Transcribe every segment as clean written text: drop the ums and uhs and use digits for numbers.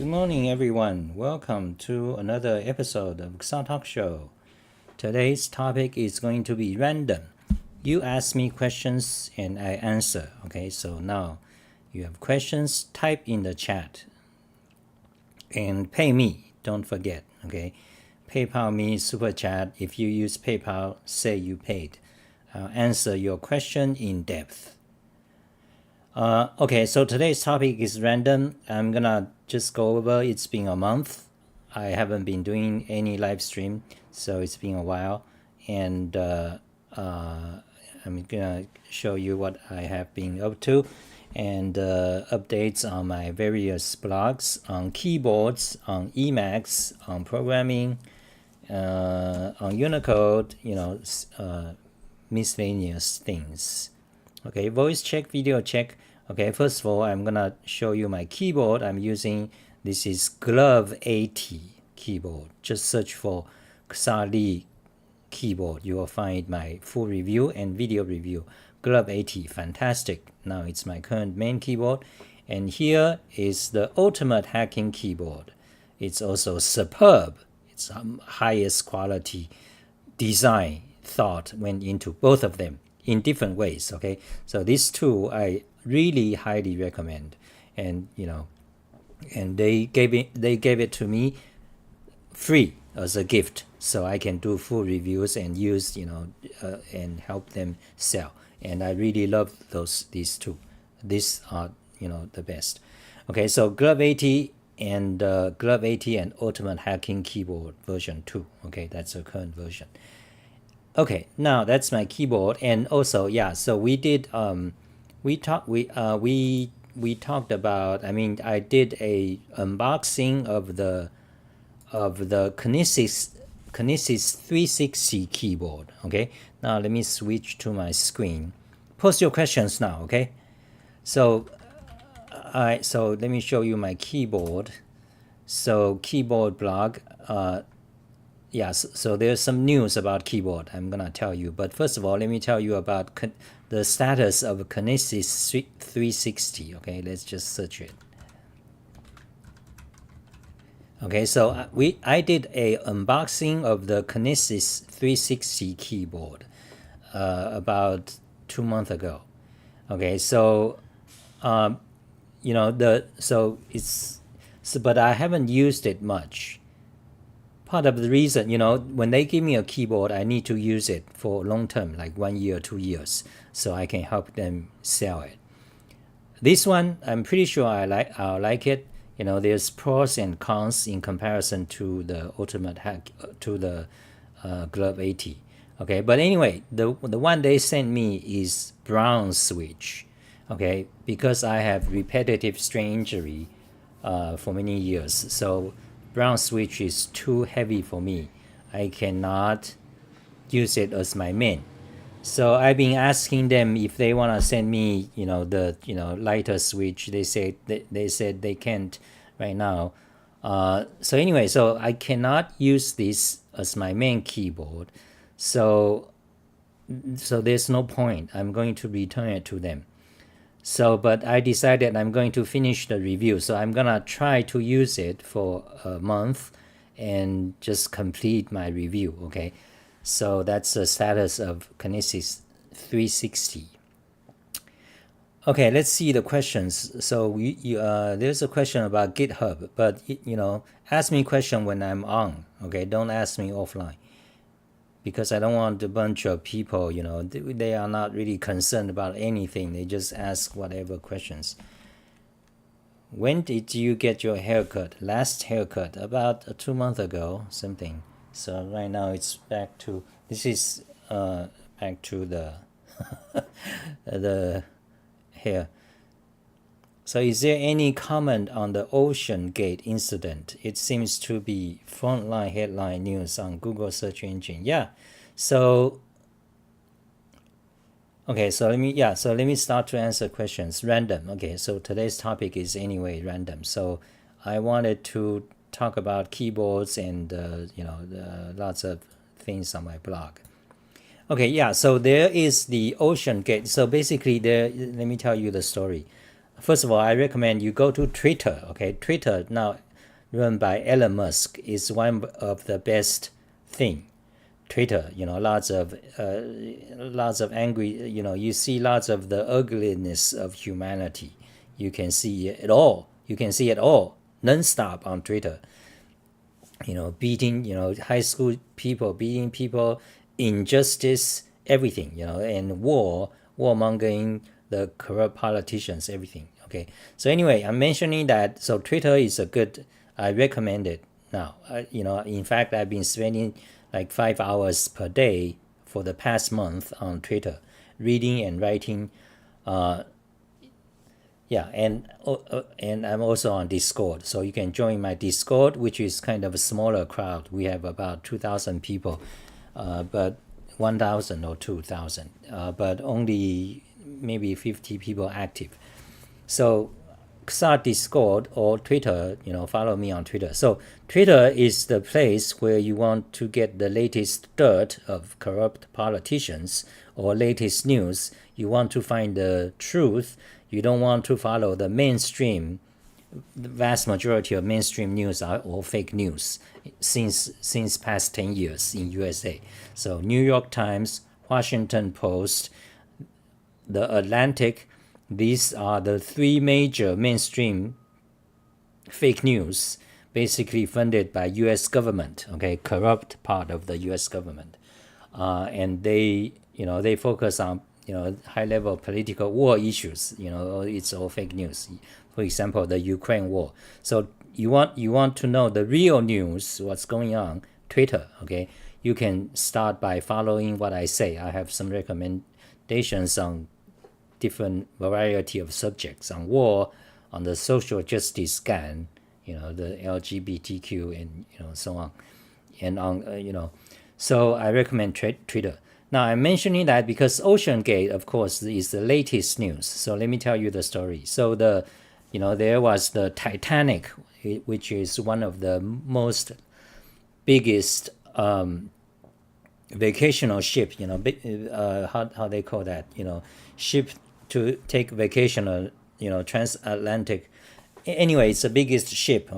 Good morning, everyone. Welcome to another episode of Xah Talk Show. Today's topic is going to be random. You ask me questions and I answer. Okay, so now you have questions, type in the chat. And pay me, don't forget. Okay, PayPal me, Super Chat. If you use PayPal, say you paid. I'll answer your question in depth. Okay, so today's topic is random. I'm gonna just go over. It's been a month. I haven't been doing any live stream, so it's been a while. And I'm gonna show you what I have been up to and updates on my various blogs, on keyboards, on Emacs, on programming, on Unicode, miscellaneous things. Okay, voice check, video check. Okay, first of all, I'm gonna show you my keyboard I'm using. This is Glove 80 keyboard. Just search for Xah keyboard. You will find my full review and video review. Glove 80, fantastic. Now it's my current main keyboard. And here is the ultimate hacking keyboard. It's also superb. It's highest quality design thought went into both of them in different ways. Okay, so these two I really highly recommend, and and they gave it to me free as a gift, so I can do full reviews and use and help them sell. And I really love these two. These are the best. Okay, so Glove 80 and Glove 80 and Ultimate Hacking Keyboard version 2. Okay, that's the current version. Okay, now that's my keyboard. And also, yeah, so we did we talked about, I did a unboxing of the kinesis 360 keyboard. Okay, now let me switch to my screen. Post your questions now. Okay, so let me show you my keyboard. So keyboard blog. So there's some news about keyboard I'm gonna tell you, but first of all, let me tell you about the status of Kinesis 360. Okay, let's just search it. Okay, so I did a unboxing of the Kinesis 360 keyboard about 2 months ago. Okay, so but I haven't used it much. Part of the reason, when they give me a keyboard, I need to use it for long term, like 1 year, 2 years, so I can help them sell it. This one, I'm pretty sure I'll like it. There's pros and cons in comparison to the Ultimate Hack, to the Glove 80. Okay, but anyway, the one they sent me is brown switch. Okay, because I have repetitive strain injury for many years, so brown switch is too heavy for me. I cannot use it as my main. So I've been asking them if they want to send me, the lighter switch. They said they can't right now. So anyway, so I cannot use this as my main keyboard. So there's no point. I'm going to return it to them. So, but I decided I'm going to finish the review. So I'm gonna try to use it for a month and just complete my review. Okay, so that's the status of Kinesis 360. Okay, let's see the questions. So there's a question about GitHub, but ask me a question when I'm on. Okay, don't ask me offline, because I don't want a bunch of people, they are not really concerned about anything. They just ask whatever questions. When did you get your haircut? Last haircut, about 2 months ago, something. So right now it's back to, this is back to the the hair. So is there any comment on the Ocean Gate incident? It seems to be frontline headline news on Google search engine. Yeah. So okay, so let me start to answer questions. Random. Okay, so today's topic is anyway random. So I wanted to talk about keyboards and lots of things on my blog. Okay, yeah, so there is the Ocean Gate. So basically let me tell you the story. First of all, I recommend you go to Twitter. Okay, Twitter now, run by Elon Musk, is one of the best thing. Twitter, lots of angry, you see lots of the ugliness of humanity. You can see it all. Non-stop on Twitter. Beating, high school people, beating people, injustice, everything, and warmongering, the corrupt politicians, everything. Okay. So anyway, I'm mentioning that. So Twitter is I recommend it now. In fact, I've been spending like 5 hours per day for the past month on Twitter, reading and writing. And I'm also on Discord, so you can join my Discord, which is kind of a smaller crowd. We have about 2,000 people, but 1,000 or 2,000, but only maybe 50 people active. So Xah Discord or Twitter, follow me on Twitter. So Twitter is the place where you want to get the latest dirt of corrupt politicians or latest news. You want to find the truth. You don't want to follow the mainstream. The vast majority of mainstream news are all fake news since past 10 years in USA. So New York Times, Washington Post, The Atlantic, these are the three major mainstream fake news, basically funded by U.S. government, corrupt part of the U.S. government, and they focus on high-level political war issues. It's all fake news. For example, the Ukraine war. So you want to know the real news, what's going on? Twitter, You can start by following what I say. I have some recommendations on different variety of subjects, on war, on the social justice scan, the LGBTQ and so on, and on so I recommend Twitter. Now I'm mentioning that because OceanGate, of course, is the latest news. So let me tell you the story. So there was the Titanic, which is one of the most biggest vacational ship, how they call that, ship to take vacation, transatlantic. Anyway, it's the biggest ship,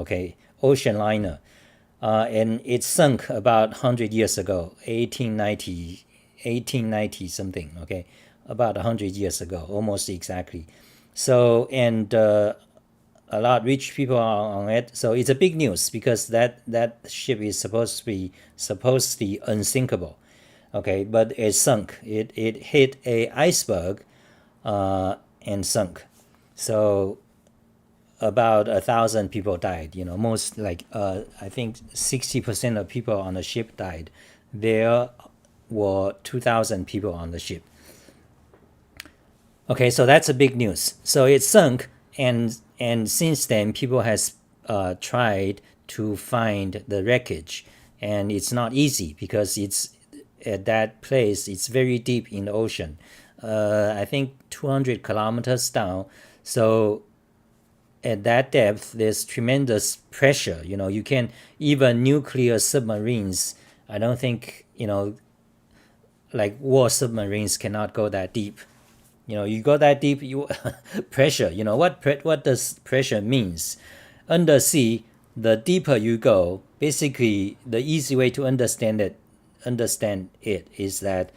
ocean liner. And it sunk about 100 years ago, 1890 something, about 100 years ago, almost exactly. So, and a lot of rich people are on it. So it's a big news because that ship is supposed to be unsinkable, but it sunk. It hit a iceberg and sunk. So about 1,000 people died. Most I think 60% of people on the ship died. There were 2,000 people on the ship. So that's a big news. So it sunk, and since then people has tried to find the wreckage, and it's not easy because it's at that place. It's very deep in the ocean. I think 200 kilometers down. So at that depth, there's tremendous pressure. You can, even nuclear submarines, I don't think, like war submarines cannot go that deep. You go that deep, you pressure. What does pressure means? Undersea, the deeper you go, basically the easy way to understand it is that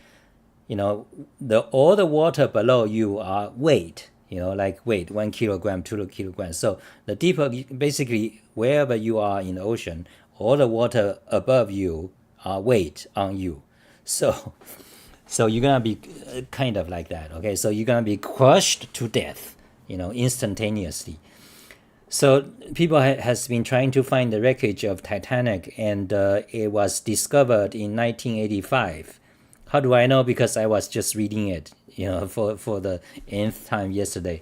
all the water below you are weight. Like weight, 1 kilogram, 2 kilograms. So the deeper, basically wherever you are in the ocean, all the water above you are weight on you. So you're gonna be kind of like that. So you're gonna be crushed to death, instantaneously. So people has been trying to find the wreckage of Titanic, and it was discovered in 1985. How do I know? Because I was just reading it, for the nth time yesterday.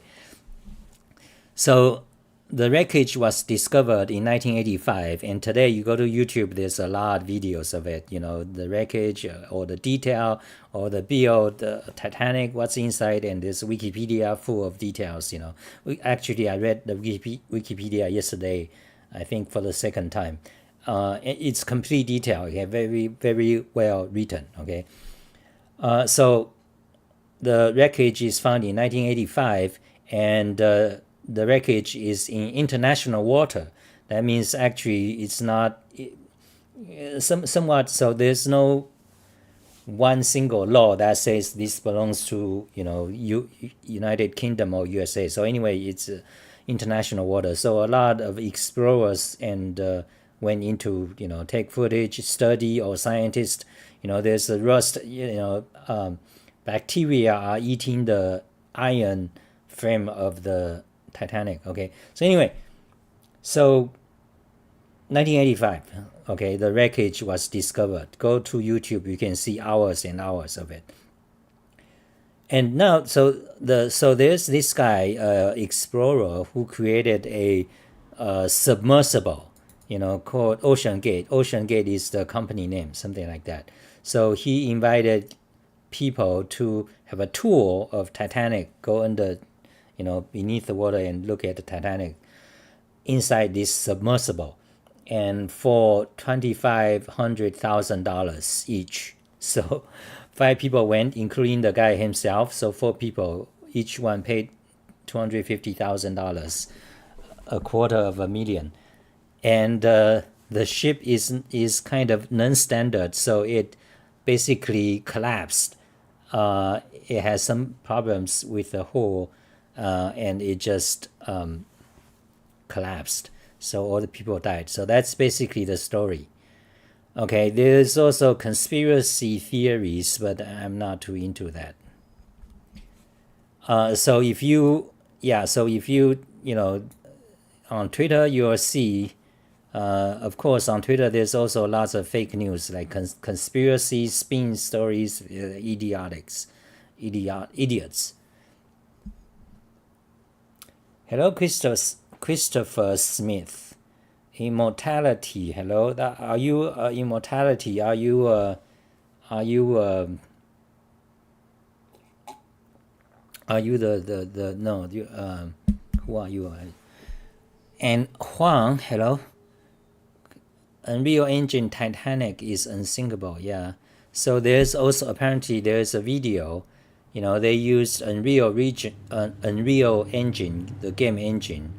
So the wreckage was discovered in 1985, and today you go to YouTube, there's a lot of videos of it, the wreckage or the detail or the build, the Titanic, what's inside, and there's Wikipedia full of details. Actually, I read the Wikipedia yesterday, I think for the second time. It's complete detail, very, very well written, so the wreckage is found in 1985, and the wreckage is in international water. That means actually it's not somewhat. So there's no one single law that says this belongs to United Kingdom or USA. So anyway, it's international water. So a lot of explorers and went into take footage, study, or scientists. There's a rust. Bacteria are eating the iron frame of the Titanic. Okay. So anyway, so 1985. Okay, the wreckage was discovered. Go to YouTube, you can see hours and hours of it. And now, so there's this guy, explorer, who created a submersible, called Ocean Gate. Ocean Gate is the company name, something like that. So he invited people to have a tour of Titanic, go under, beneath the water and look at the Titanic inside this submersible. And for $2,500,000 each. So 5 people went, including the guy himself. So 4 people, each one paid $250,000, $250,000. And the ship is kind of non-standard, so it basically collapsed. It has some problems with the hull, and it just collapsed. So all the people died. So that's basically the story. Okay, there's also conspiracy theories, but I'm not too into that. So if you on Twitter, you'll see, of course, on Twitter, there's also lots of fake news, like conspiracy, spin stories, idiots. Hello, Christopher Smith. Immortality. Hello. Are you immortality? Are you the no? Who are you? And Huang. Hello. Unreal Engine Titanic is unsinkable. Yeah. So there's also apparently there's a video. They used Unreal Engine, the game engine,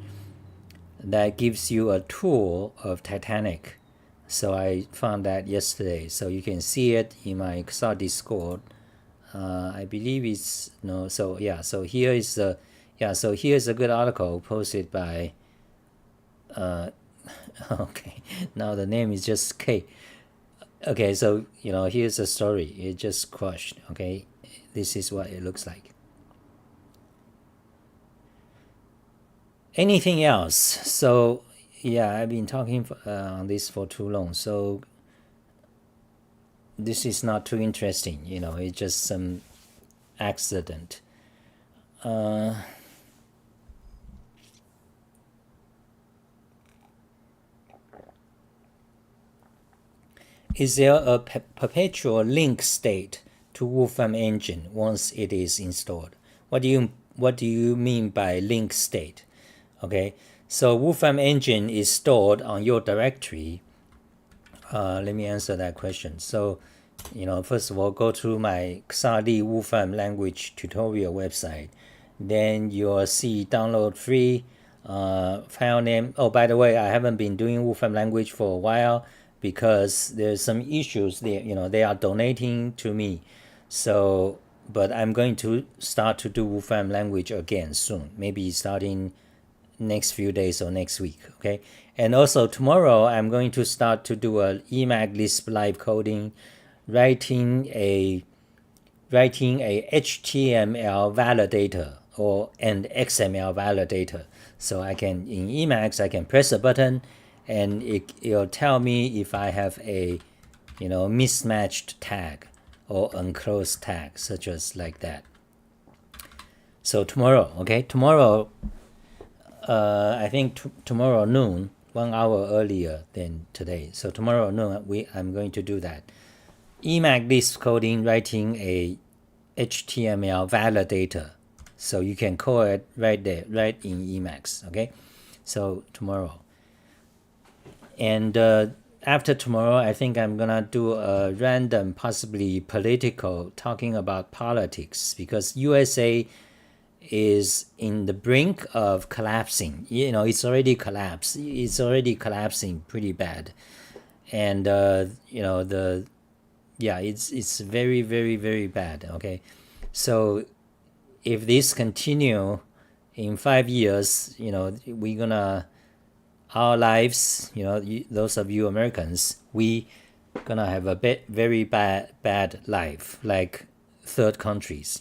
that gives you a tour of Titanic. So I found that yesterday. So you can see it in my Xah Discord. I believe it's no. So yeah. So here is a So here's a good article posted by. Okay. Now the name is just K. Okay. So here's a story. It just crushed. Okay. This is what it looks like. Anything else? So yeah, I've been talking on this for too long. So this is not too interesting. It's just some accident. Is there a perpetual link state to Wolfram engine once it is installed? What do you mean by link state? Okay, so Wolfram engine is stored on your directory. Let me answer that question. So, first of all, go to my Xah Wolfram language tutorial website. Then you'll see download free file name. Oh, by the way, I haven't been doing Wolfram language for a while because there's some issues there. They are donating to me. So, but I'm going to start to do Wolfram language again soon. Maybe starting next few days or next week. Okay. And also tomorrow I'm going to start to do a Emacs Lisp live coding, writing a HTML validator or an XML validator. So I can, in Emacs, I can press a button and it'll tell me if I have a mismatched tag or unclosed tag, such as like that. So tomorrow, okay, I think tomorrow noon, 1 hour earlier than today. So tomorrow noon, I'm going to do that. Emacs Lisp coding, writing a HTML validator. So you can call it right there, right in Emacs, okay? So tomorrow. And after tomorrow, I think I'm gonna do a random, possibly political, talking about politics, because USA is in the brink of collapsing. It's already collapsed. It's already collapsing pretty bad, and it's very, very, very bad. Okay, so if this continue in 5 years, we're gonna our lives. Those of you Americans, we gonna have a very bad life, like third countries.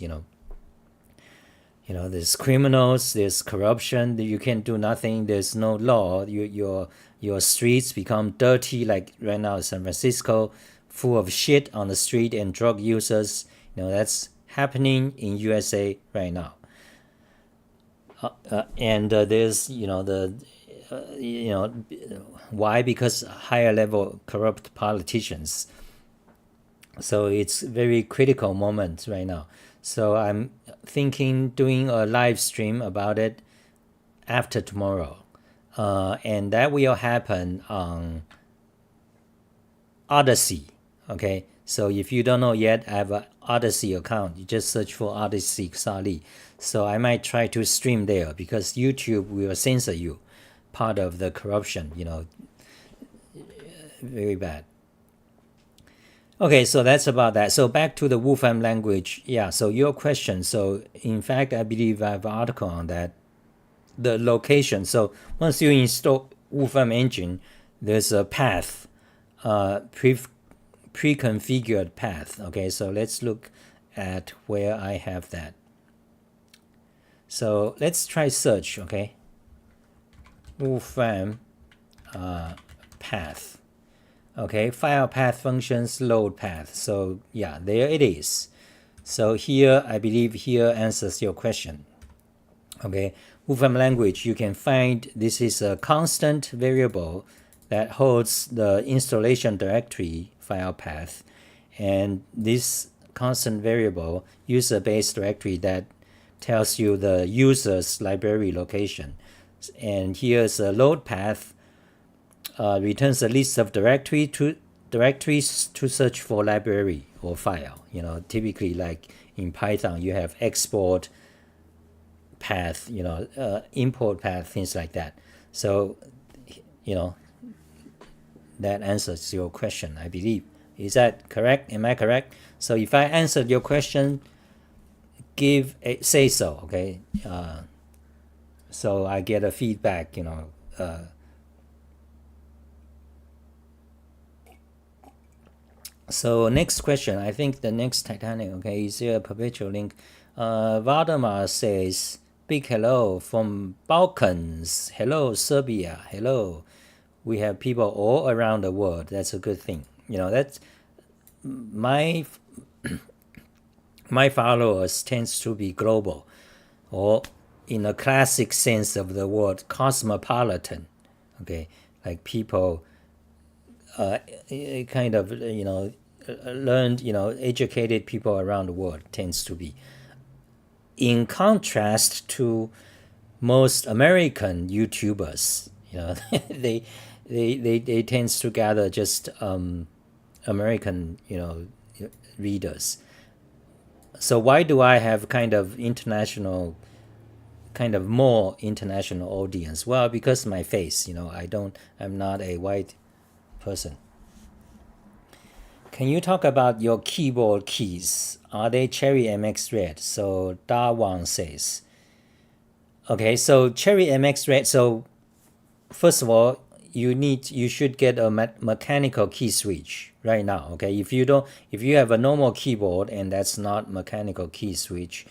There's criminals, there's corruption, you can't do nothing, there's no law, your streets become dirty, like right now San Francisco, full of shit on the street and drug users. That's happening in USA right now. And there's why? Because higher level corrupt politicians. So it's very critical moment right now. So I'm thinking doing a live stream about it after tomorrow, and that will happen on Odyssey. Okay, so if you don't know yet, I have an Odyssey account. You just search for Odyssey Xah. So I might try to stream there because YouTube will censor you. Part of the corruption, very bad. Okay, so that's about that. So back to the Wolfram language. Yeah, so your question. So in fact, I believe I have an article on that. The location. So once you install Wolfram engine, there's a path, pre-configured path. Okay, so let's look at where I have that. So let's try search. Okay, Wolfram path. Okay, file path functions, load path. So yeah, there it is. So here, I believe here answers your question. Okay, Wolfram language, you can find this is a constant variable that holds the installation directory file path. And this constant variable, user-based directory, that tells you the user's library location. And here's a load path, returns a list of directories to search for library or file. Typically like in Python, you have export path, import path, things like that. So, that answers your question, I believe. Is that correct? Am I correct? So if I answered your question, say so, okay? So I get a feedback, So next question, I think the next Titanic, okay, is there a perpetual link? Valdemar says, big hello from Balkans. Hello, Serbia. Hello. We have people all around the world. That's a good thing. That's my followers tends to be global, or in a classic sense of the word, cosmopolitan. Okay, like people kind of learned, educated people around the world tends to be. In contrast to most American YouTubers, they tends to gather just American readers. So why do I have kind of more international audience? Well, because my face, I'm not a white person. Can you talk about your keyboard keys? Are they Cherry MX Red? So Da Wang says. Okay, so Cherry MX Red. So first of all, you should get a mechanical key switch right now. Okay, if you have a normal keyboard and that's not mechanical key switch,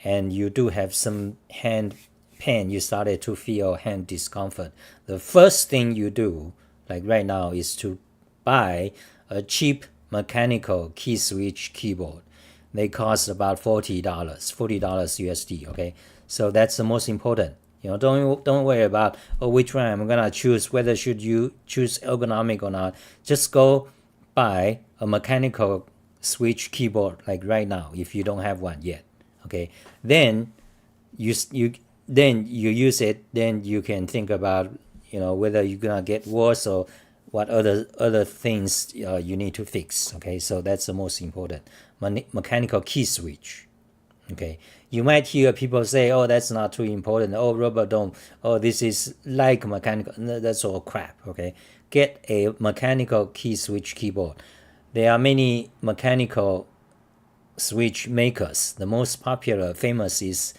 and you do have some hand pain, you started to feel hand discomfort, the first thing you do, like right now, is to buy a cheap mechanical key switch keyboard. They cost about $40 USD. Okay, so that's the most important. Don't worry about which one I'm gonna choose, whether should you choose ergonomic or not. Just go buy a mechanical switch keyboard like right now if you don't have one yet. Okay, then you use it. Then you can think about whether you're gonna get worse or what other things you need to fix. Okay, so that's the most important, mechanical key switch. Okay, you might hear people say, "Oh, that's not too important. Oh, rubber dome. Oh, this is like mechanical." No, that's all crap. Okay, get a mechanical key switch keyboard. There are many mechanical switch makers. The most popular, famous is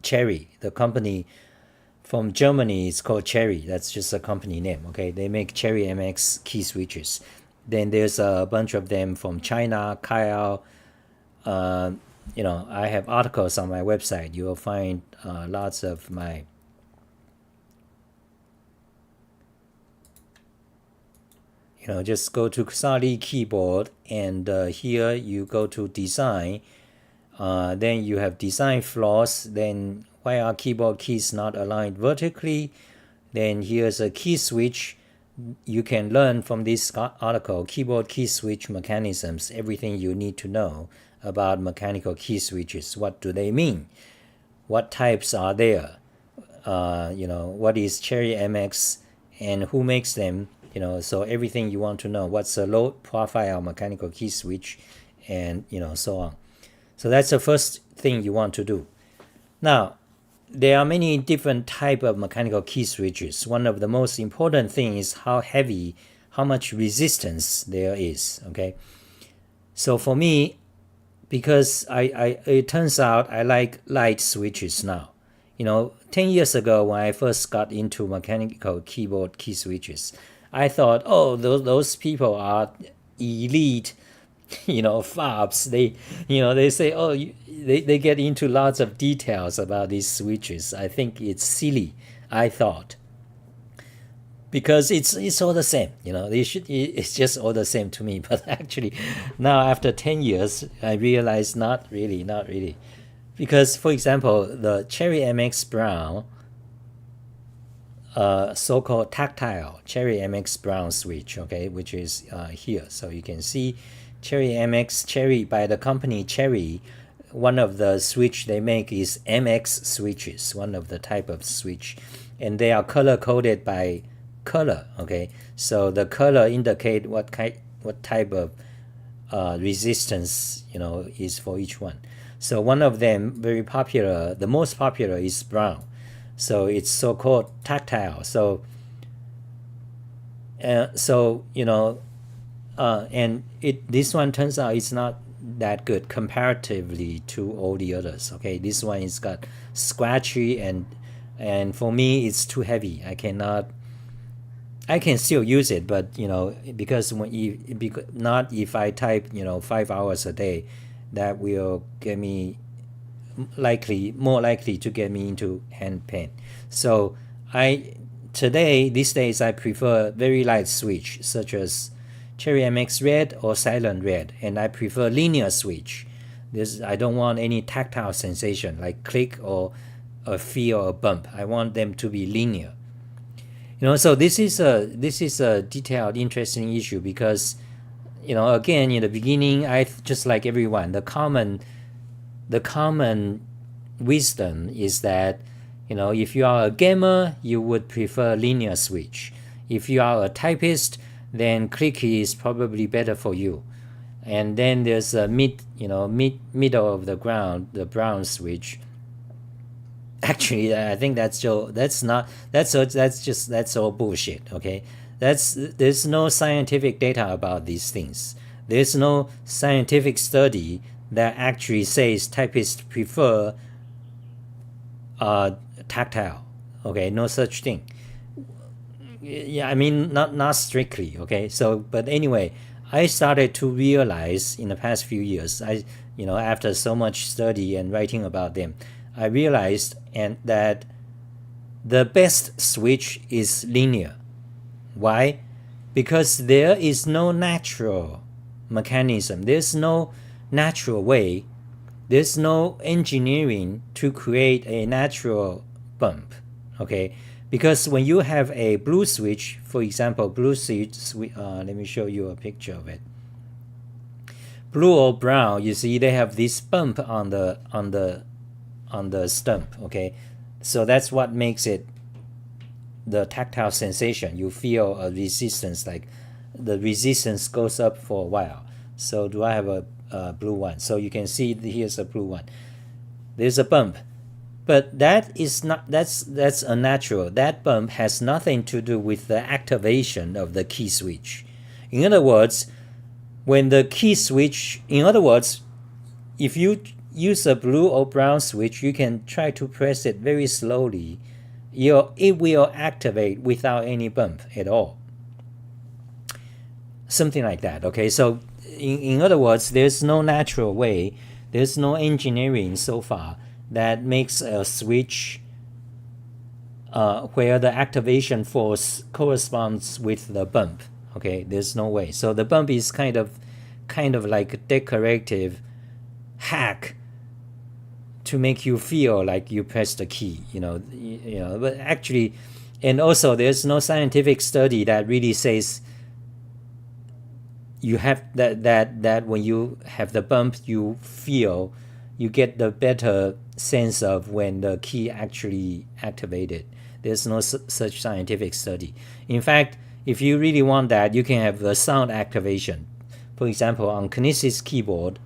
Cherry. The company from Germany is called Cherry. That's just a company name. Okay, they make Cherry MX key switches. Then there's a bunch of them from China, Kyle. I have articles on my website. You will find lots of my just go to Xah keyboard, and here you go to design. Then you have design flaws. Then why are keyboard keys not aligned vertically? Then here's a key switch. You can learn from this article, keyboard key switch mechanisms, everything you need to know about mechanical key switches. What do they mean? What types are there? What is Cherry MX and who makes them? So everything you want to know. What's a low profile mechanical key switch, and so on. So that's the first thing you want to do. Now, there are many different type of mechanical key switches. One of the most important thing is how heavy, how much resistance there is. Okay, so for me, because it turns out I like light switches now. 10 years ago when I first got into mechanical keyboard key switches, I thought, oh, those people are elite, fabs. They say, oh, they get into lots of details about these switches. I think it's silly, I thought, because it's all the same. It's just all the same to me. But actually, now after 10 years, I realize not really. Because, for example, the Cherry MX Brown, so-called tactile Cherry MX Brown switch, okay, which is here. So you can see Cherry MX, Cherry by the company Cherry. One of the switch they make is MX switches, one of the type of switch, and they are color coded by color. Okay, so the color indicate what type of resistance is for each one. So one of them, very popular, the most popular is brown. So it's so-called tactile. And this one turns out it's not that good comparatively to all the others. Okay, this one is got scratchy, and for me it's too heavy. I can still use it, but because not if I type 5 hours a day, that will get me more likely to get me into hand pain. So these days I prefer very light switch such as Cherry MX Red or Silent Red, and I prefer linear switch. I don't want any tactile sensation like click or a feel or a bump. I want them to be linear. So this is a detailed, interesting issue because, again, in the beginning, I just like everyone, the common wisdom is that, if you are a gamer, you would prefer linear switch. If you are a typist, then clicky is probably better for you. And then there's a middle of the ground, the brown switch. Actually, I think that's all bullshit. Okay, there's no scientific data about these things. There's no scientific study that actually says typists prefer tactile. Okay, no such thing. Yeah, I mean not strictly. Okay, so but anyway, I started to realize in the past few years, after so much study and writing about them, I realized that the best switch is linear. Why? Because there is no natural mechanism. There's no natural way. There's no engineering to create a natural bump. Okay? Because when you have a blue switch, for example, blue switch, let me show you a picture of it. Blue or brown, you see they have this bump on the stump. Okay, so that's what makes it the tactile sensation. You feel a resistance, like the resistance goes up for a while. So do I have a blue one? So you can see here's a blue one. there's a bump. But that is not, that's unnatural. That bump has nothing to do with the activation of the key switch. In other words, when the key switch, in other words, if you use a blue or brown switch, you can try to press it very slowly. It will activate without any bump at all. Something like that, okay? So in other words, there's no natural way, there's no engineering so far that makes a switch where the activation force corresponds with the bump. Okay, there's no way. So the bump is kind of like a decorative hack to make you feel like you press the key. But actually, and also there's no scientific study that really says you have that when you have the bump, you get the better sense of when the key actually activated. There's no such scientific study. In fact, if you really want that, you can have the sound activation. For example, on Kinesis keyboard,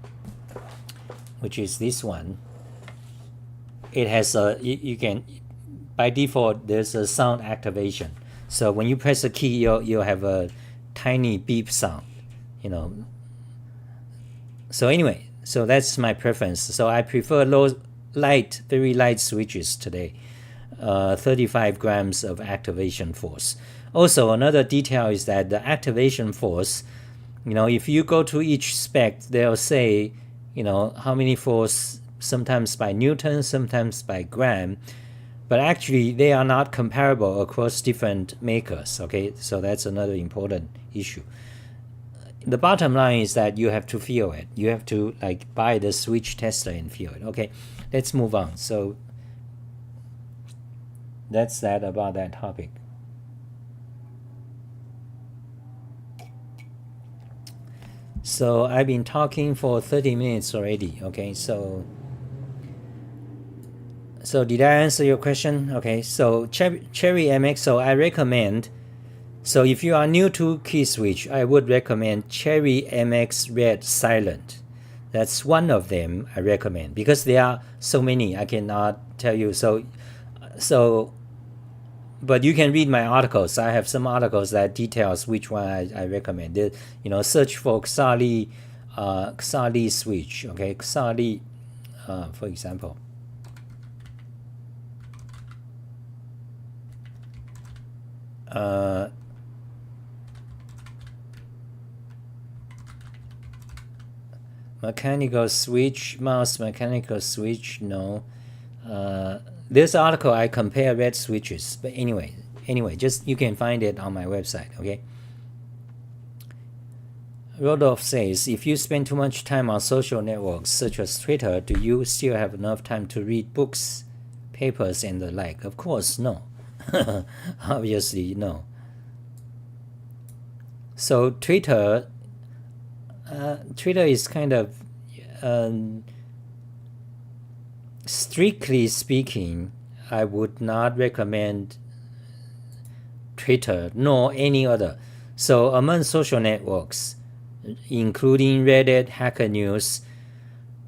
which is this one, it has you can, by default, there's a sound activation. So when you press a key, you'll have a tiny beep sound, So anyway, so that's my preference. So I prefer very light switches today. 35 grams of activation force. Also, another detail is that the activation force, if you go to each spec, they'll say, how many force, sometimes by Newton, sometimes by gram, but actually they are not comparable across different makers, okay? So that's another important issue. The bottom line is that you have to feel it. You have to buy the switch tester and feel it. Okay, let's move on. So that's that about that topic. So I've been talking for 30 minutes already. Okay, so did I answer your question? Okay, so Cherry MX, so I recommend, so if you are new to key switch, I would recommend Cherry MX Red Silent. That's one of them I recommend, because there are so many, I cannot tell you. So but you can read my articles. I have some articles that details which one I recommend. Search for Xah switch. Okay, Xah, for example. Mechanical switch, mouse mechanical switch, no. This article I compare red switches, but anyway, just you can find it on my website, okay? Rodolph says, if you spend too much time on social networks such as Twitter, do you still have enough time to read books, papers, and the like? Of course, no. Obviously, no. So Twitter is kind of, strictly speaking, I would not recommend Twitter nor any other. So among social networks, including Reddit, Hacker News,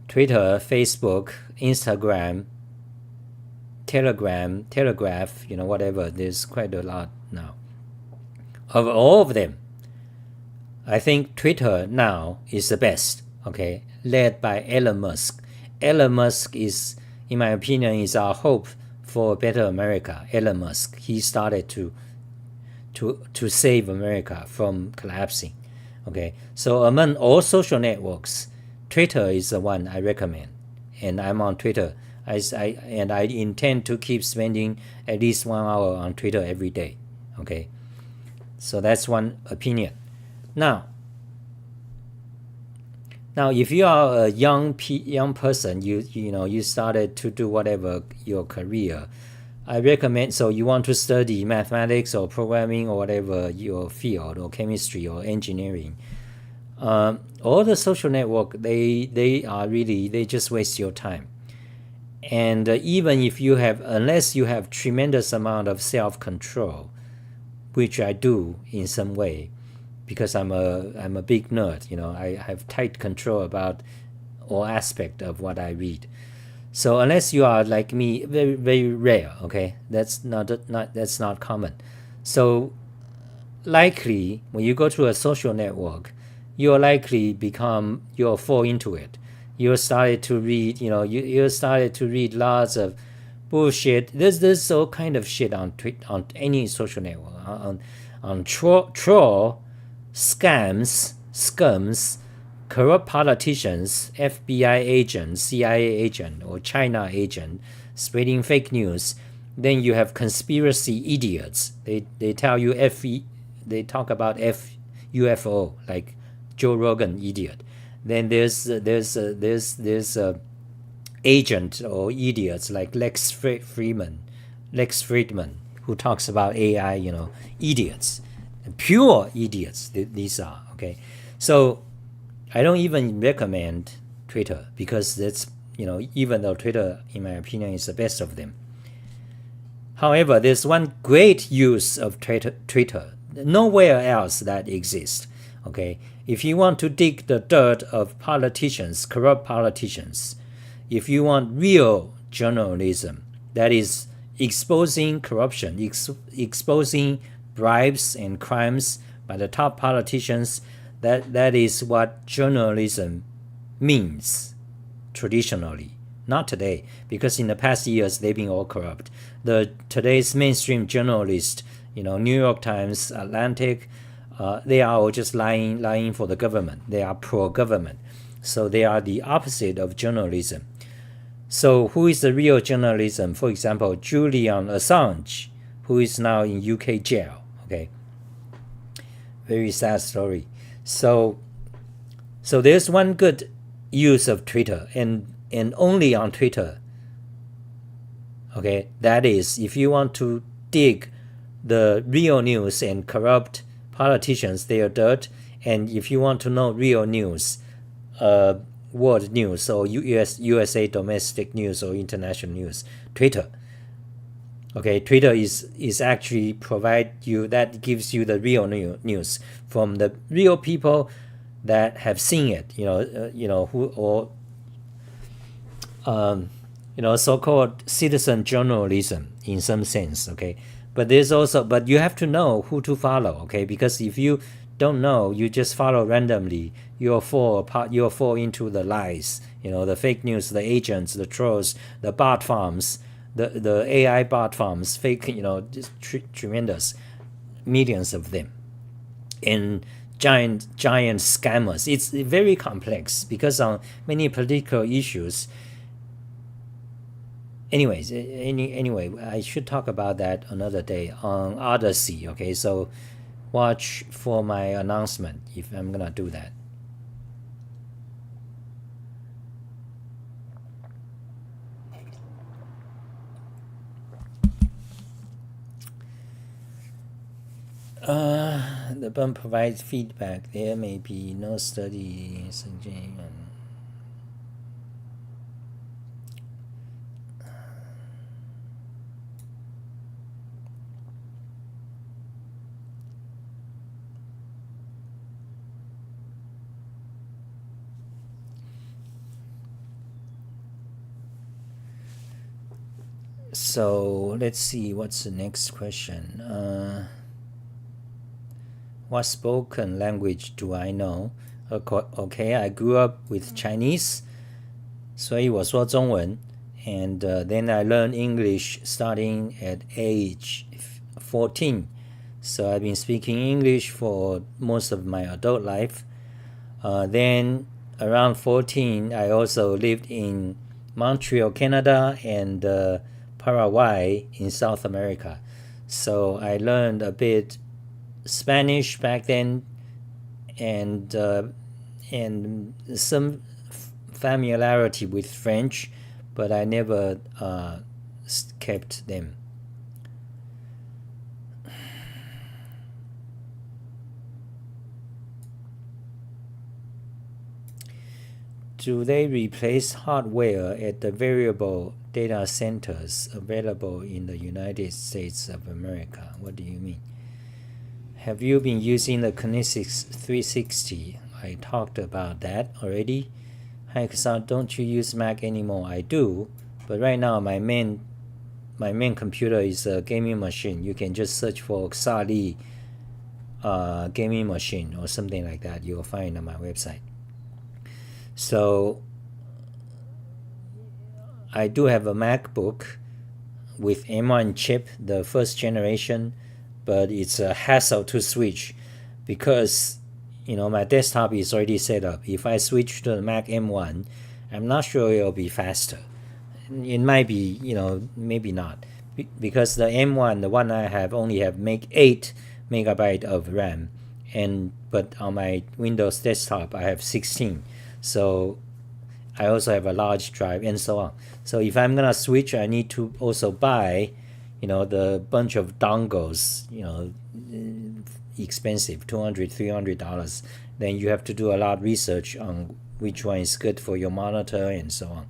Twitter, Facebook, Instagram, Telegraph, whatever, there's quite a lot now. Of all of them, I think Twitter now is the best, okay, led by Elon Musk. Elon Musk is, in my opinion, is our hope for a better America. Elon Musk, he started to save America from collapsing. Okay, so among all social networks, Twitter is the one I recommend, and I'm on Twitter. I intend to keep spending at least 1 hour on Twitter every day. Okay, so that's one opinion. Now, if you are a young person, you started to do whatever your career, I recommend, so you want to study mathematics or programming or whatever your field, or chemistry or engineering, all the social network, they just waste your time. And even if you have, unless you have tremendous amount of self-control, which I do in some way, because I'm a big nerd, I have tight control about all aspect of what I read. So unless you are like me, very very rare, okay, that's not common. So likely when you go to a social network, you'll likely you'll fall into it. You started to read, you started to read lots of bullshit. There's all kind of shit on any social network, on troll scams, corrupt politicians, FBI agent, CIA agent, or China agent spreading fake news. Then you have conspiracy idiots. They tell you they talk about UFO, like Joe Rogan idiot. Then there's agent or idiots like Lex Friedman, who talks about AI. Idiots, pure idiots. These are okay. So I don't even recommend Twitter because that's even though Twitter, in my opinion, is the best of them. However, there's one great use of Twitter. Nowhere else that exists. Okay, if you want to dig the dirt of politicians, corrupt politicians, if you want real journalism, that is exposing corruption, exposing bribes and crimes by the top politicians, that is what journalism means traditionally. Not today, because in the past years they've been all corrupt. Today's mainstream journalists, New York Times, Atlantic, they are all just lying for the government. They are pro-government. So they are the opposite of journalism. So who is the real journalism? For example, Julian Assange, who is now in UK jail. Okay, very sad story. So there's one good use of Twitter, and only on Twitter. Okay, that is if you want to dig the real news and corrupt politicians, their dirt, and if you want to know real news, world news or USA domestic news or international news, Twitter. Okay, Twitter is actually gives you the real news from the real people that have seen it. So-called citizen journalism in some sense. Okay, but you have to know who to follow. Okay, because if you don't know, you just follow randomly, you'll fall into the lies, the fake news, the agents, the trolls, the bot farms, the AI bot farms, fake, just tremendous, millions of them, and giant scammers. It's very complex because on many political issues. Anyways, anyway, I should talk about that another day on Odyssey. Okay, so watch for my announcement if I'm gonna do that. The bump provides feedback. There may be no study suggesting. So let's see, what's the next question? What spoken language do I know? Okay, I grew up with Chinese, 所以我说中文, and then I learned English starting at age 14. So I've been speaking English for most of my adult life. Then around 14, I also lived in Montreal, Canada, and Paraguay in South America. So I learned a bit Spanish back then, and some familiarity with French, but I never kept them. Do they replace hardware at the variable data centers available in the United States of America? What do you mean? Have you been using the Kinesis 360? I talked about that already. Hi, Xah, don't you use Mac anymore? I do, But right now my main computer is a gaming machine. You can just search for Xah gaming machine or something like that. You'll find on my website. So I do have a MacBook with M1 chip, the first generation, but it's a hassle to switch because my desktop is already set up. If I switch to the Mac M1, I'm not sure it'll be faster. It might be, maybe not, because the M1, the one I have, only have 8 megabyte of RAM, but on my Windows desktop I have 16. So I also have a large drive and so on. So if I'm gonna switch, I need to also buy, the bunch of dongles, expensive, $200-300. Then you have to do a lot of research on which one is good for your monitor and so on.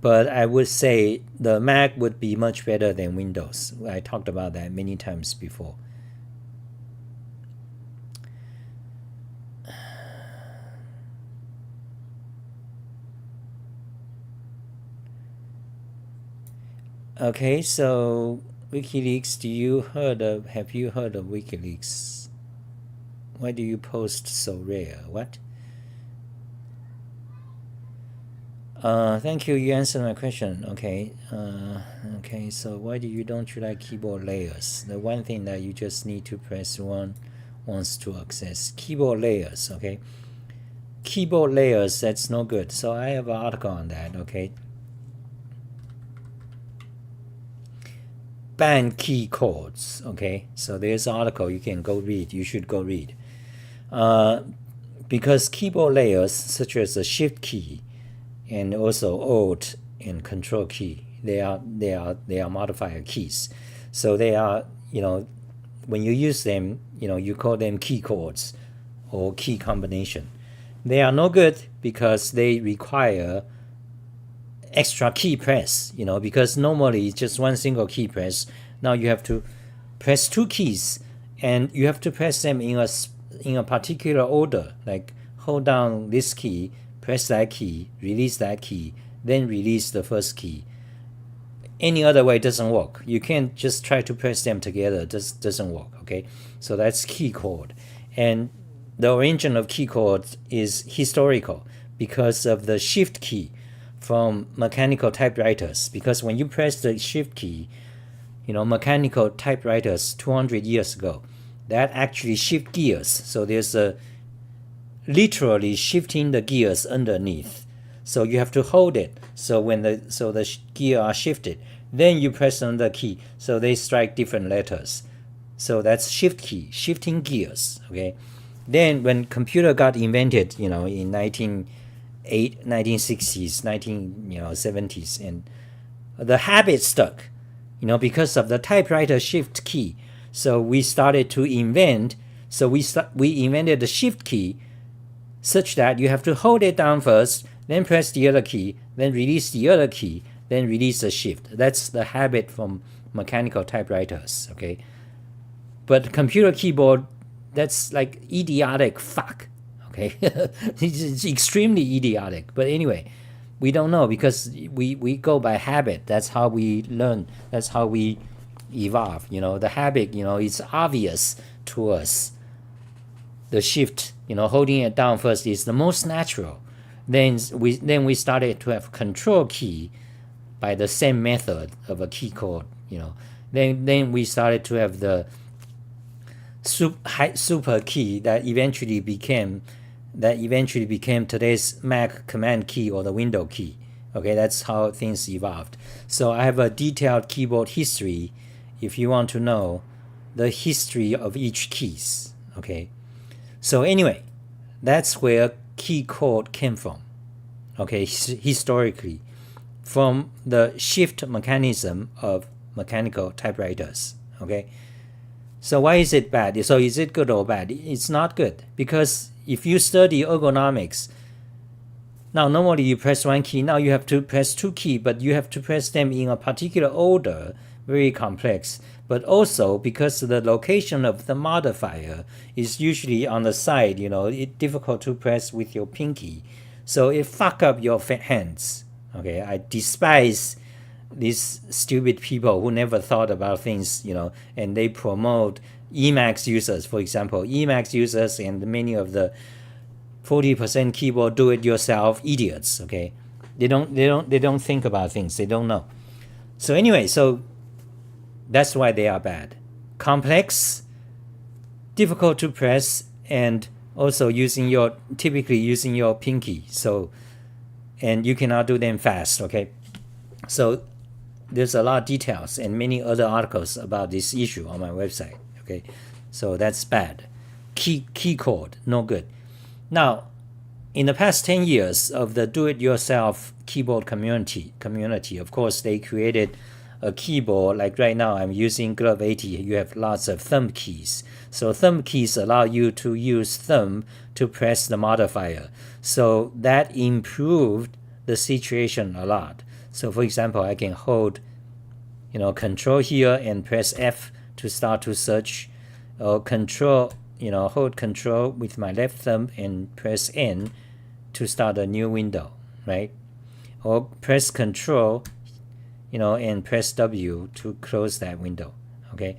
But I would say the Mac would be much better than Windows. I talked about that many times before. Okay, so WikiLeaks, have you heard of WikiLeaks? Why do you post so rare? What? Thank you. You answered my question. Okay. Okay. So why don't you like keyboard layers? The one thing that you just need to press once to access keyboard layers. Okay. Keyboard layers. That's no good. So I have an article on that. Okay. Ban key chords. Okay. So there's an article you can go read. You should go read. Because keyboard layers such as the Shift key and also Alt and Control key, they are modifier keys. So they are, when you use them, you call them key chords or key combination. They are no good because they require extra key press, because normally it's just one single key press. Now you have to press 2 keys, and you have to press them in a particular order, like hold down this key, press that key, release that key, then release the first key. Any other way doesn't work. You can't just try to press them together. It just doesn't work. Okay, so that's key chord, and the origin of key chord is historical because of the Shift key from mechanical typewriters. Because when you press the Shift key, mechanical typewriters 200 years ago, that actually shift gears. So there's a literally shifting the gears underneath. So you have to hold it. So when the gear are shifted, then you press on the key. So they strike different letters. So that's Shift key, shifting gears. Okay. Then when computer got invented, in 1960s, 1970s, and the habit stuck, because of the typewriter Shift key. So we started to invent. So we invented the Shift key, such that you have to hold it down first, then press the other key, then release the other key, then release the Shift. That's the habit from mechanical typewriters. Okay, but computer keyboard, that's like idiotic fuck. Okay, it's extremely idiotic. But anyway, we don't know because we go by habit. That's how we learn. That's how we evolve. The habit. It's obvious to us. The Shift, holding it down first is the most natural. Then we started to have Control key by the same method of a key chord. Then we started to have the super key that eventually became today's Mac command key or the window key. Okay, that's how things evolved. So I have a detailed keyboard history if you want to know the history of each keys. Okay, so anyway, that's where key chord came from. Okay, historically, from the shift mechanism of mechanical typewriters. Okay, so why is it bad? So is it good or bad? It's not good, because if you study ergonomics, now normally you press one key, now you have to press 2 keys, but you have to press them in a particular order, very complex. But also because the location of the modifier is usually on the side, it's difficult to press with your pinky. So it fuck up your hands. Okay, I despise these stupid people who never thought about things, and they promote Emacs users, for example, Emacs users and many of the 40% keyboard do-it-yourself idiots. Okay, they don't think about things. They don't know. So anyway, so that's why they are bad. Complex, difficult to press, and also typically using your pinky. So, and you cannot do them fast. Okay, so there's a lot of details and many other articles about this issue on my website. Okay, so that's bad. Key chord, no good. Now, in the past 10 years of the do-it-yourself keyboard community, of course, they created a keyboard. Like right now, I'm using Glove 80. You have lots of thumb keys. So thumb keys allow you to use thumb to press the modifier. So that improved the situation a lot. So for example, I can hold, control here and press F to start to search, or control, hold control with my left thumb and press N to start a new window, right? Or press control, and press W to close that window. Okay.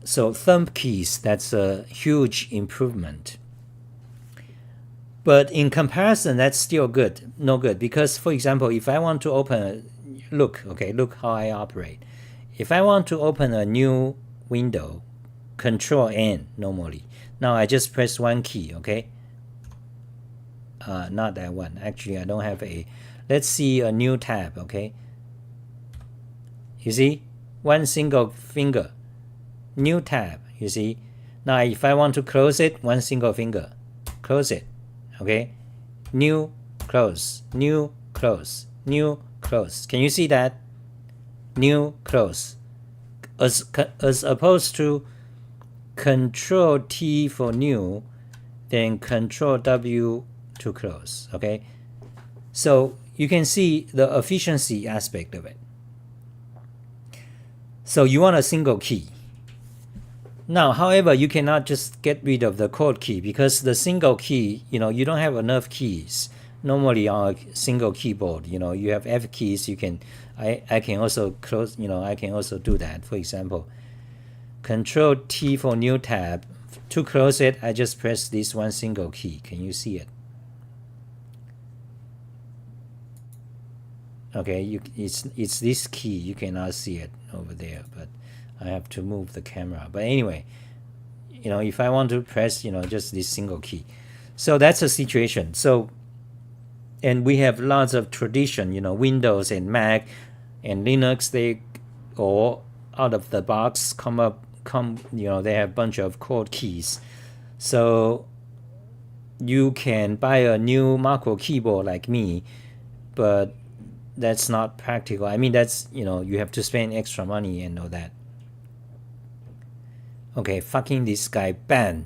So thumb keys, that's a huge improvement. But in comparison, that's still no good, because for example, if I want to open look how I operate. If I want to open a new window, control N normally. Now I just press one key, okay? Not that one. Actually, I don't have a. Let's see a new tab, okay? You see, one single finger, new tab. You see. Now, if I want to close it, one single finger, close it, okay? New, close, new, close, new, close. Can you see that? New, close. As opposed to Control T for new, then Control W to close. Okay, so you can see the efficiency aspect of it. So you want a single key. Now, however, you cannot just get rid of the chord key, because the single key, you don't have enough keys. Normally on a single keyboard, you have F keys. I can also close, I can also do that. For example, Control T for new tab. To close it, I just press this one single key. Can you see it? Okay, it's this key. You cannot see it over there, but I have to move the camera. But anyway, if I want to press, just this single key. So that's a situation. So, and we have lots of tradition, Windows and Mac and Linux, they all out of the box they have a bunch of chord keys. So you can buy a new macro keyboard like me, but that's not practical. I mean, that's, you have to spend extra money and all that. Okay, fucking this guy, ban.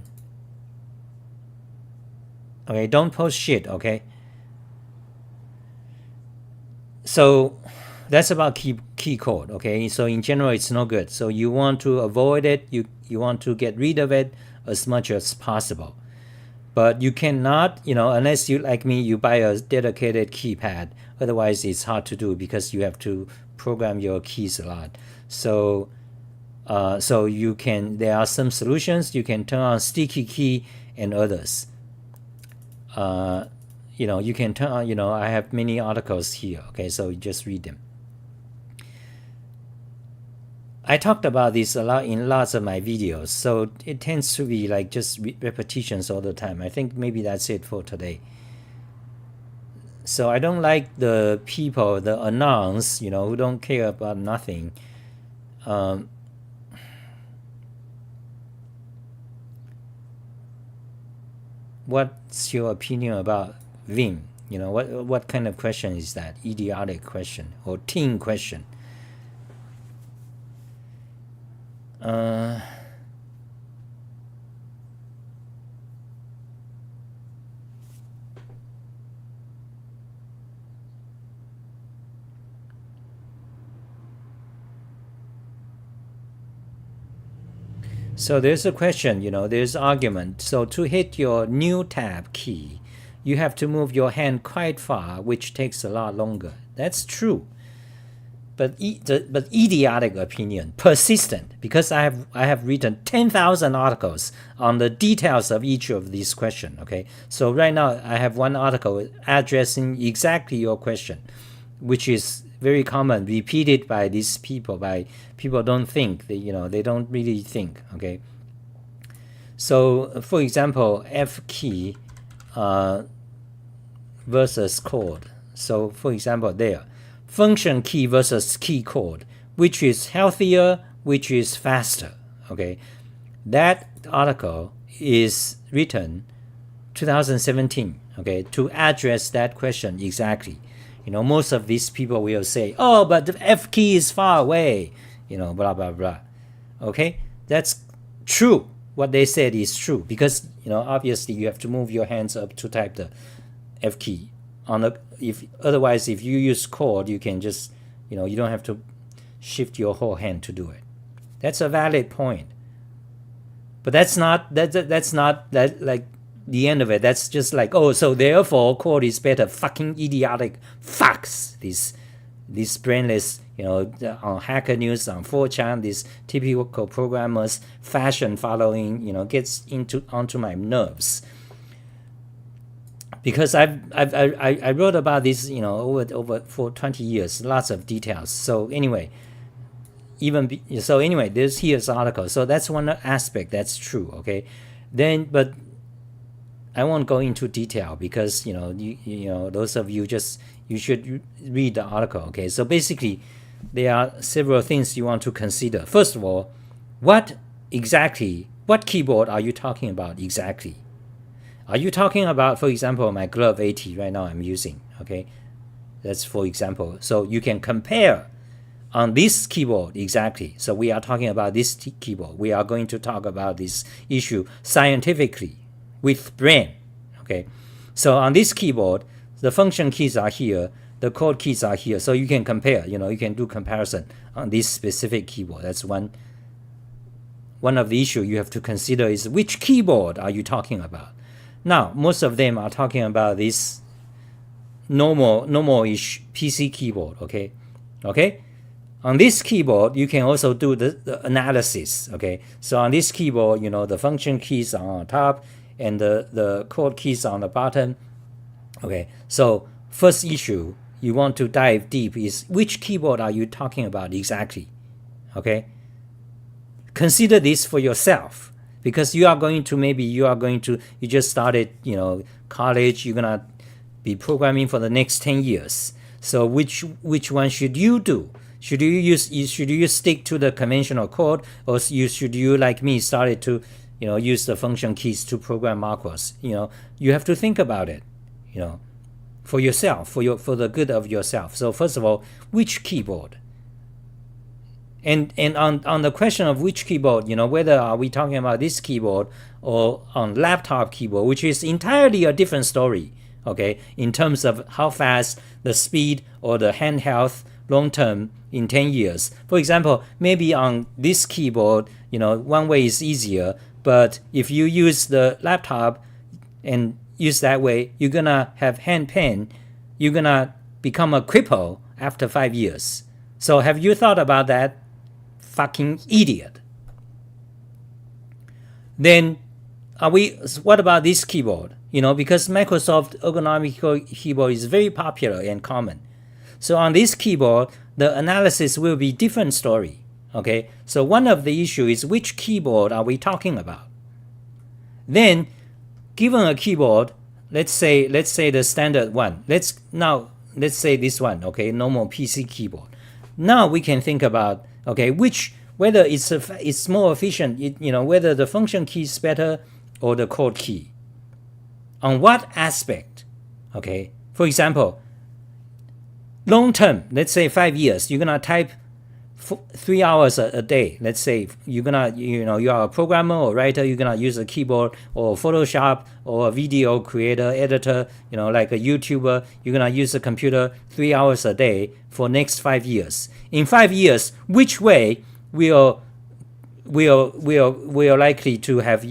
Okay, don't post shit, okay? So that's about key chord, okay? So in general, it's no good. So you want to avoid it. You want to get rid of it as much as possible. But you cannot, unless you, like me, you buy a dedicated keypad. Otherwise, it's hard to do because you have to program your keys a lot. So, you can, there are some solutions. You can turn on sticky key and others. You can turn on, I have many articles here. Okay, so you just read them. I talked about this a lot in lots of my videos, so it tends to be like just repetitions all the time. I think maybe that's it for today. So I don't like the people, the announce, who don't care about nothing. What's your opinion about Vim? What kind of question is that? Idiotic question or teen question? So there's a question, there's argument. So to hit your new tab key, you have to move your hand quite far, which takes a lot longer. That's true. But idiotic opinion, persistent, because I have written 10,000 articles on the details of each of these questions. Okay, so right now I have one article addressing exactly your question, which is very common, repeated by these people. By people don't think, they don't really think. Okay, so for example, F key versus chord. So for example, there. Function key versus key chord, which is healthier, which is faster. Okay, that article is written 2017. Okay, to address that question exactly. Most of these people will say, "Oh, but the F key is far away." Blah blah blah. Okay, that's true. What they said is true because obviously you have to move your hands up to type the F key. Otherwise, if you use chord, you can just, you don't have to shift your whole hand to do it. That's a valid point. But that's not like the end of it. That's just like, oh, so therefore chord is better. Fucking idiotic fucks. These brainless, on Hacker News, on 4chan, these typical programmers, fashion following, gets onto my nerves. Because I wrote about this, over for 20 years, lots of details. So anyway, here's the article. So that's one aspect that's true. Okay, but I won't go into detail because those of you you should read the article. Okay, so basically, there are several things you want to consider. First of all, what keyboard are you talking about exactly? Are you talking about, for example, my Glove 80 right now I'm using? Okay, that's for example. So you can compare on this keyboard exactly. So we are talking about this keyboard. We are going to talk about this issue scientifically with brain. Okay, so on this keyboard, the function keys are here, the chord keys are here. So you can compare. You can do comparison on this specific keyboard. That's one of the issues you have to consider is which keyboard are you talking about? Now, most of them are talking about this normal-ish PC keyboard, okay? On this keyboard, you can also do the analysis, okay? So on this keyboard, the function keys are on top and the chord keys are on the bottom, okay? So first issue you want to dive deep is which keyboard are you talking about exactly, okay? Consider this for yourself. Because you just started, college, you're gonna be programming for the next 10 years. So which one should you do? Should you stick to the conventional code, or should you, like me, started to, use the function keys to program macros? You have to think about it, for yourself, for the good of yourself. So first of all, which keyboard? And on the question of which keyboard, whether are we talking about this keyboard or on laptop keyboard, which is entirely a different story, okay, in terms of how fast, the speed, or the hand health long term in 10 years. For example, maybe on this keyboard, one way is easier, but if you use the laptop and use that way, you're gonna have hand pain, you're gonna become a cripple after 5 years. So have you thought about that? Fucking idiot. Then what about this keyboard? Because Microsoft ergonomic keyboard is very popular and common. So on this keyboard, the analysis will be different story. Okay, so one of the issue is which keyboard are we talking about? Then, given a keyboard, let's say the standard one. Let's say this one. Okay, normal PC keyboard. Now we can think about, okay, whether it's more efficient, whether the function key is better or the chord key. On what aspect? Okay, for example, long term, let's say 5 years, you're gonna type 3 hours a day. Let's say you are a programmer or writer, you're gonna use a keyboard or Photoshop or a video creator, editor, like a YouTuber, you're gonna use a computer 3 hours a day for next 5 years. In 5 years, which way will likely to have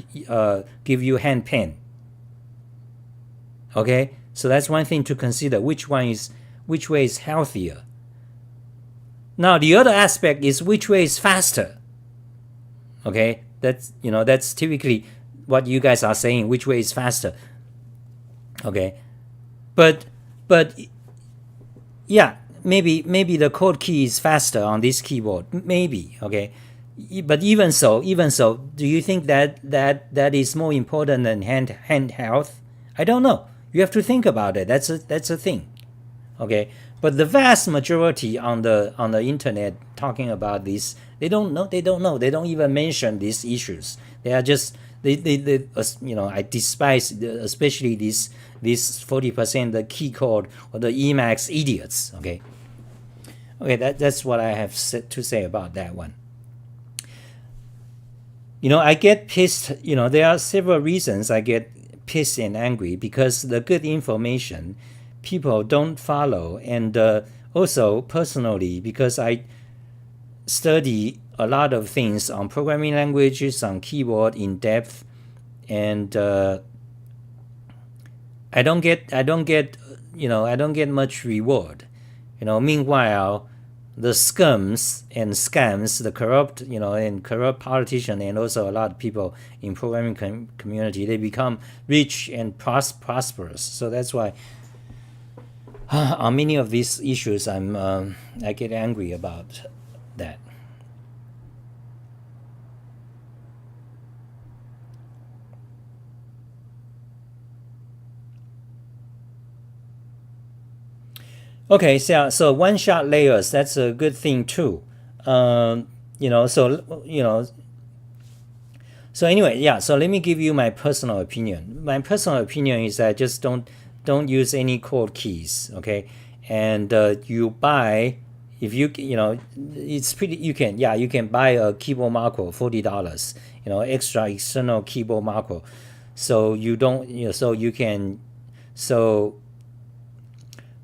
give you hand pain? Okay, so that's one thing to consider. Which way is healthier? Now the other aspect is which way is faster. Okay, that's typically what you guys are saying. Which way is faster? Okay, but yeah, maybe the chord key is faster on this keyboard. Maybe. Okay, but even so, do you think that is more important than hand health? I don't know. You have to think about it. That's a thing. Okay, but the vast majority on the internet talking about this, they don't know. They don't even mention these issues. They are just they I despise especially this 40% the key chord or the Emacs idiots. Okay, that's what I have to say about that one. I get pissed. There are several reasons I get pissed and angry, because the good information people don't follow, and also personally because I study a lot of things on programming languages, on keyboard in depth, and I don't get much reward. Meanwhile, the scums and scams, the corrupt, and corrupt politicians, and also a lot of people in programming community, they become rich and prosperous. So that's why on many of these issues, I get angry about that. Okay, so one-shot layers, that's a good thing too. So anyway, yeah. So let me give you my personal opinion. My personal opinion is that just don't use any chord keys. Okay, and you buy, if it's pretty. You can buy a keyboard marker, $40. Extra external keyboard marker. So you don't.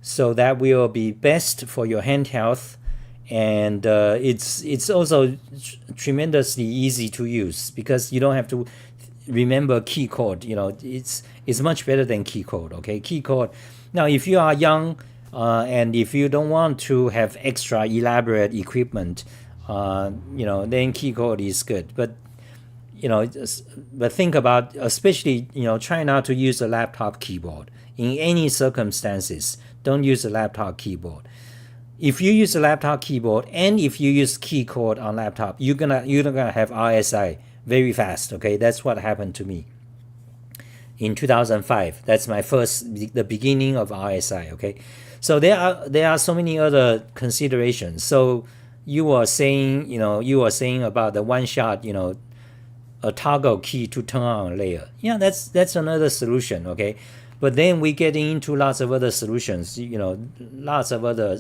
So that will be best for your hand health, and it's also tremendously easy to use because you don't have to remember key chord. It's much better than key chord. Okay, key chord. Now, if you are young and if you don't want to have extra elaborate equipment, then key chord is good. But think about, especially try not to use a laptop keyboard in any circumstances. Don't use a laptop keyboard. If you use a laptop keyboard and if you use key chord on laptop, you're gonna have RSI very fast. Okay, that's what happened to me in 2005. That's the beginning of RSI. Okay, so there are so many other considerations. So you were saying about the one shot, a toggle key to turn on a layer. Yeah, that's another solution. Okay. But then we get into lots of other solutions, lots of other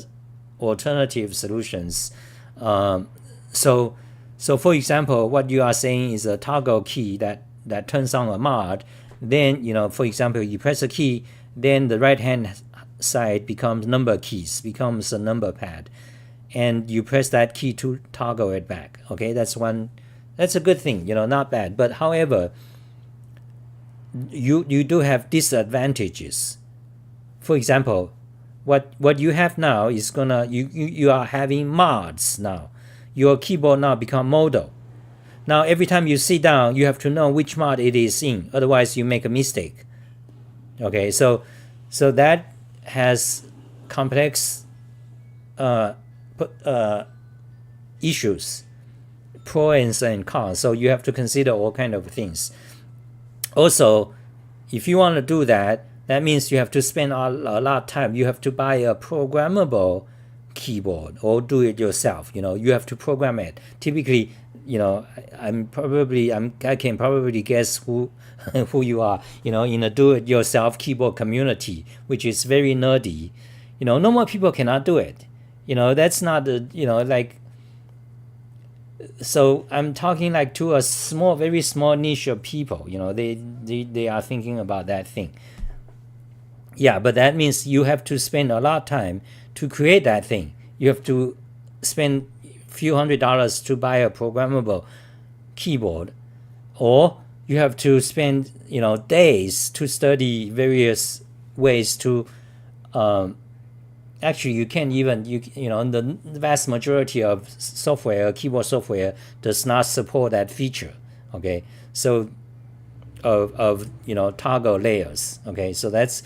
alternative solutions. So for example, what you are saying is a toggle key that turns on a mod. Then, for example, you press a key, then the right-hand side becomes number keys, becomes a number pad. And you press that key to toggle it back. Okay, that's a good thing, not bad. But however, you do have disadvantages. For example, what you have now is you are having mods now. Your keyboard now become modal. Now every time you sit down, you have to know which mod it is in. Otherwise, you make a mistake. Okay, so that has complex issues, pros and cons. So you have to consider all kind of things. Also, if you want to do that, that means you have to spend a lot of time. You have to buy a programmable keyboard or do it yourself. You have to program it. Typically, I can probably guess who you are. In a do-it-yourself keyboard community, which is very nerdy. Normal people cannot do it. That's not So I'm talking to a very small niche of people. They are thinking about that thing. Yeah, but that means you have to spend a lot of time to create that thing. You have to spend a few $100s to buy a programmable keyboard, or you have to spend days to study various ways to actually you can't even the vast majority of software, keyboard software, does not support that feature. Okay, so of toggle layers. Okay, so that's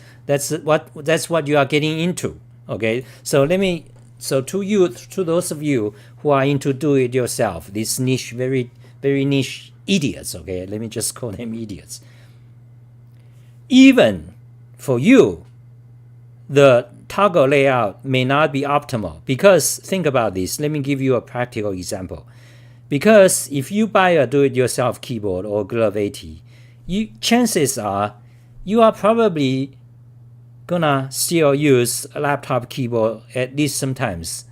what you are getting into. Okay, so to those of you who are into do it yourself, this niche, very very niche idiots. Okay, let me just call them idiots. Even for you, the toggle layout may not be optimal, because think about this. Let me give you a practical example. Because if you buy a do-it-yourself keyboard or Glove 80, chances are you are probably gonna still use a laptop keyboard at least sometimes,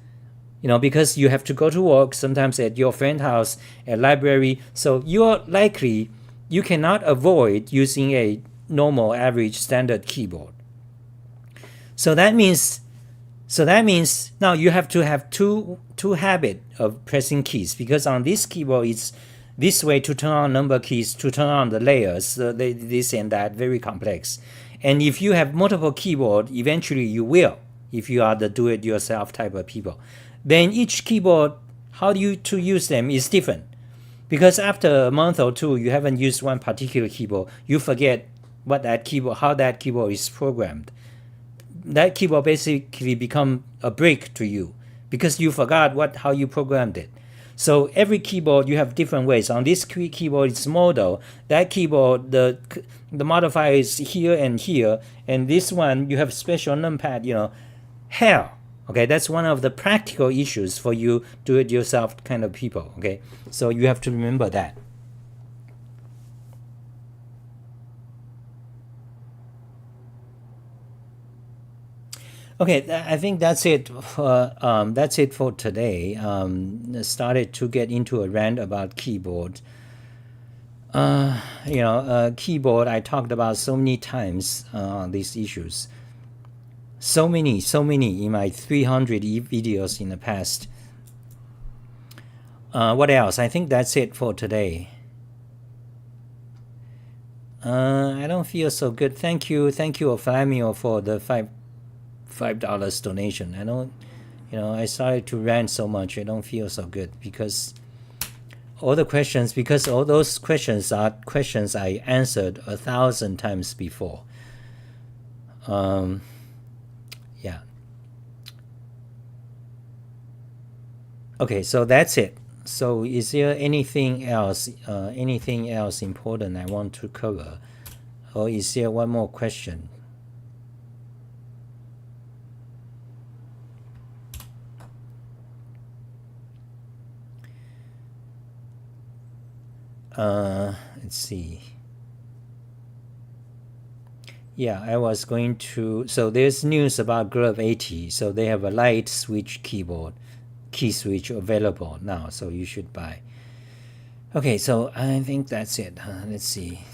because you have to go to work, sometimes at your friend's house, at library. So you cannot avoid using a normal, average, standard keyboard. So that means now you have to have two habit of pressing keys, because on this keyboard it's this way to turn on number keys, to turn on the layers, this and that, very complex. And if you have multiple keyboard, eventually you will, if you are the do-it-yourself type of people. Then each keyboard, how to use them is different. Because after a month or two, you haven't used one particular keyboard, you forget how that keyboard is programmed. That keyboard basically become a brick to you, because you forgot how you programmed it. So every keyboard you have different ways. On this keyboard it's modal. That keyboard, the modifier is here and here, and this one you have special numpad. Hell, okay, that's one of the practical issues for you do-it-yourself kind of people. Okay, so you have to remember that. Okay, I think that's it for today. Started to get into a rant about keyboard. Keyboard, I talked about so many times on these issues. So many in my 300 videos in the past. What else? I think that's it for today. I don't feel so good. Thank you, Flamio, for the $5 donation. I don't, I started to rant so much. I don't feel so good because all those questions are questions I answered 1,000 times before. Yeah. Okay, so that's it. So is there anything else important I want to cover, or is there one more question? Let's see. Yeah, I was going to. So there's news about Glove 80. So they have a light switch key switch available now. So you should buy. Okay, so I think that's it. Let's see.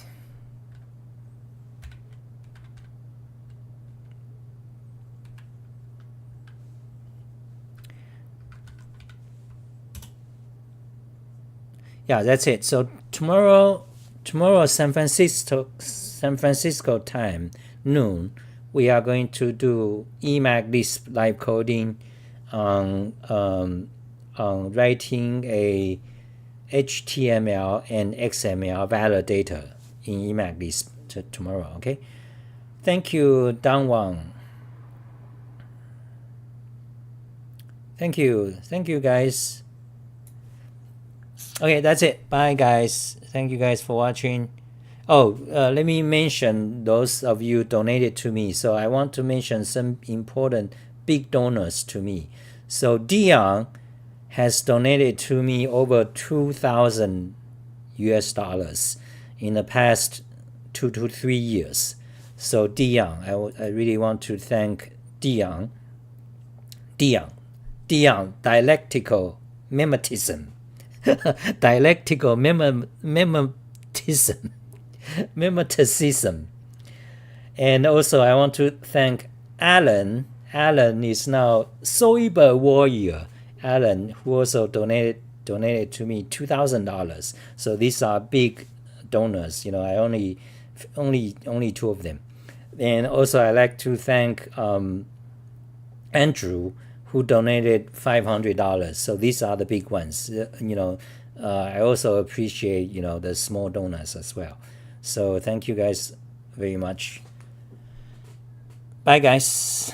Yeah, that's it. So tomorrow San Francisco time, noon, we are going to do Emac Lisp live coding on writing a HTML and XML validator in Emac Lisp tomorrow. Okay, thank you, Dan Wang. Thank you guys. Okay, that's it. Bye, guys. Thank you guys for watching. Oh, let me mention those of you donated to me. So I want to mention some important big donors to me. So Dion has donated to me over $2,000 in the past 2 to 3 years. So Dion, I really want to thank Dion, dialectical mimetism. Dialectical memeticism. And also I want to thank Alan. Alan is now Soyber Warrior. Alan, who also donated to me $2,000. So these are big donors. I only two of them. And also, I like to thank Andrew, who donated $500. So these are the big ones. I also appreciate the small donors as well. So thank you guys very much. Bye, guys.